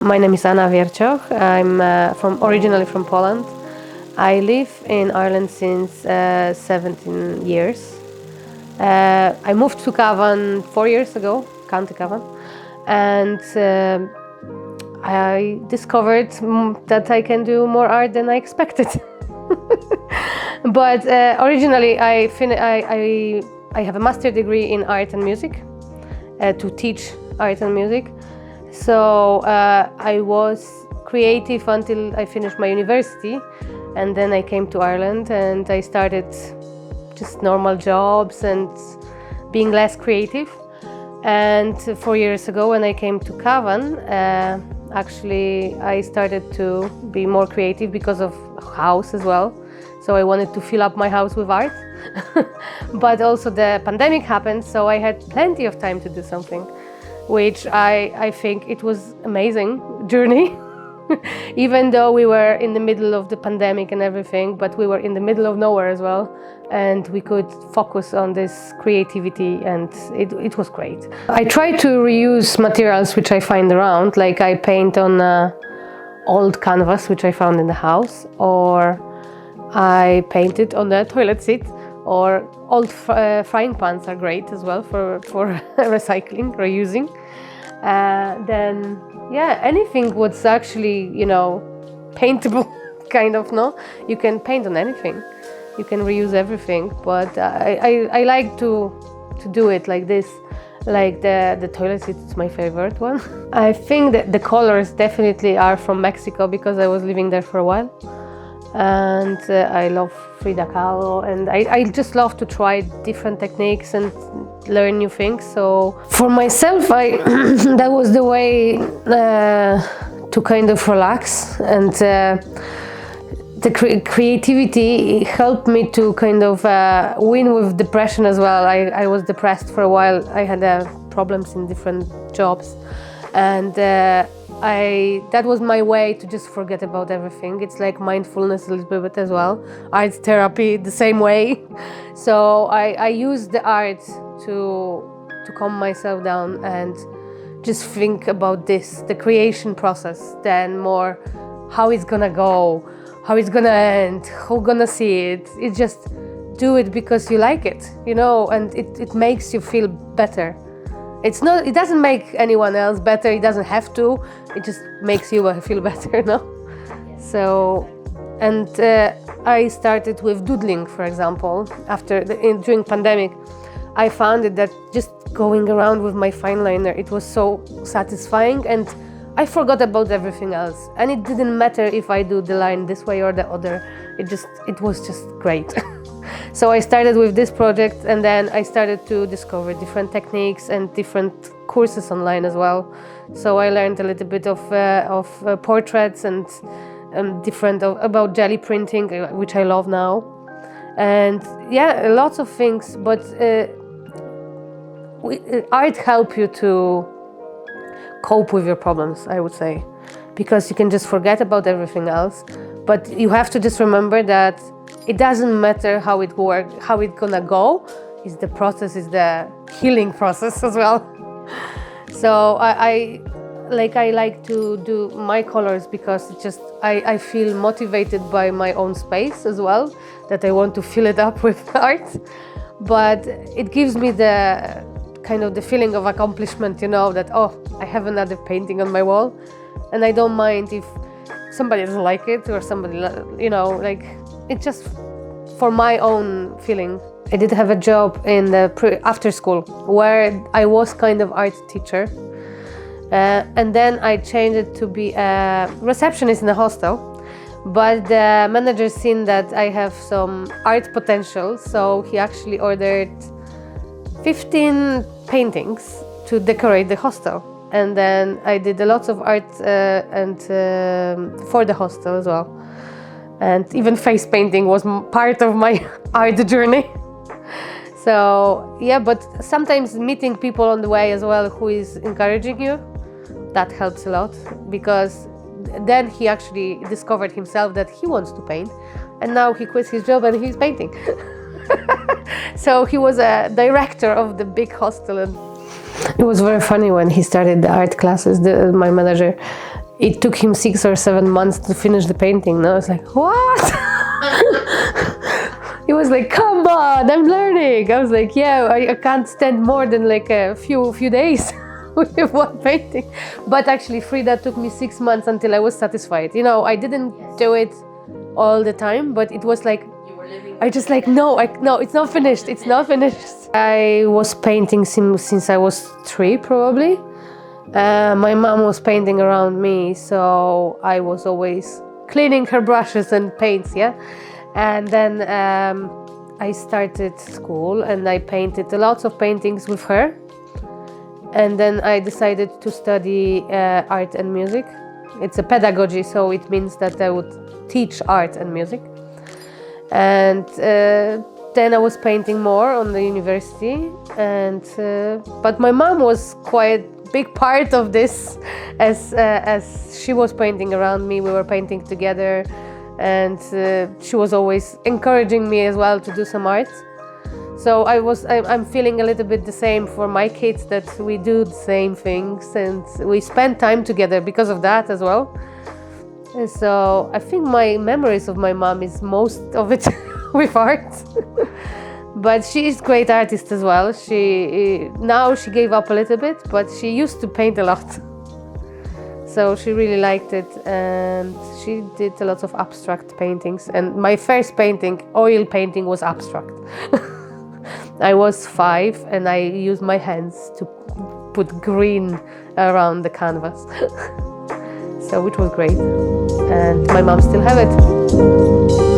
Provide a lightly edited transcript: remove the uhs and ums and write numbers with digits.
My name is Wiercioch. I'm originally from Poland. I live in Ireland since 17 years. I moved to Cavan 4 years ago, County Cavan, and I discovered that I can do more art than I expected. But originally, I have a master's degree in art and music to teach art and music. So I was creative until I finished my university, and then I came to Ireland and I started just normal jobs and being less creative. And 4 years ago, when I came to Cavan, actually I started to be more creative because of house as well. So I wanted to fill up my house with art. But also the pandemic happened, so I had plenty of time to do something, which I think it was amazing journey. Even though we were in the middle of the pandemic and everything, but we were in the middle of nowhere as well, and we could focus on this creativity, and it was great. I try to reuse materials which I find around, like I paint on old canvas which I found in the house, or I painted on the toilet seat, or old frying pans are great as well for recycling, reusing. Then anything what's actually paintable, kind of, no? You can paint on anything. You can reuse everything, but I like to do it like this. Like the toilet seat is my favorite one. I think that the colors definitely are from Mexico because I was living there for a while. And I love Frida Kahlo, and I just love to try different techniques and learn new things. So for myself, that was the way to kind of relax, and the creativity helped me to kind of win with depression as well. I was depressed for a while. I had problems in different jobs, and that was my way to just forget about everything. It's like mindfulness a little bit as well. Art therapy, the same way. So I use the art to calm myself down and just think about the creation process, then more how it's gonna go, how it's gonna end, who's gonna see it. It's just do it because you like it, and it makes you feel better. It doesn't make anyone else better, it doesn't have to, it just makes you feel better, no? So, and I started with doodling, for example, during pandemic. I found it that just going around with my fine liner, it was so satisfying, and I forgot about everything else. And it didn't matter if I do the line this way or the other, it was just great. So I started with this project, and then I started to discover different techniques and different courses online as well. So I learned a little bit of portraits and different about jelly printing, which I love now. And lots of things, but art helps you to cope with your problems, I would say, because you can just forget about everything else. But you have to just remember that it doesn't matter how it works, how it's gonna go. It's the process, is the healing process as well. So I like to do my colors because I feel motivated by my own space as well, that I want to fill it up with art. But it gives me the kind of the feeling of accomplishment, that I have another painting on my wall, and I don't mind if somebody doesn't like it or somebody, it's just for my own feeling. I did have a job in the after school where I was kind of art teacher, and then I changed it to be a receptionist in a hostel. But the manager seen that I have some art potential, so he actually ordered 15 paintings to decorate the hostel. And then I did a lot of art for the hostel as well. And even face painting was part of my art journey. So but sometimes meeting people on the way as well who is encouraging you, that helps a lot, because then he actually discovered himself that he wants to paint, and now he quits his job and he's painting. So he was a director of the big hostel, and it was very funny when he started the art classes, my manager. it took him 6 or 7 months to finish the painting. And I was like, what? He was like, come on, I'm learning. I was like, yeah, I can't stand more than like a few days with one painting. But actually, Frida took me 6 months until I was satisfied. You know, I didn't do it all the time, but it was like, I just like, no, it's not finished. It's not finished. I was painting since I was 3, probably. My mom was painting around me, so I was always cleaning her brushes and paints, yeah. And then I started school and I painted lots of paintings with her. And then I decided to study art and music. It's a pedagogy, so it means that I would teach art and music. And then I was painting more on the university. And but my mom was quite big part of this, as she was painting around me. We were painting together, and she was always encouraging me as well to do some art. So I'm feeling a little bit the same for my kids, that we do the same things and we spend time together because of that as well. And so I think my memories of my mom is most of it with art. But she is a great artist as well. Now she gave up a little bit, but she used to paint a lot. So she really liked it, and she did a lot of abstract paintings. And my first painting, oil painting, was abstract. I was 5 and I used my hands to put green around the canvas. So which was great. And my mom still have it.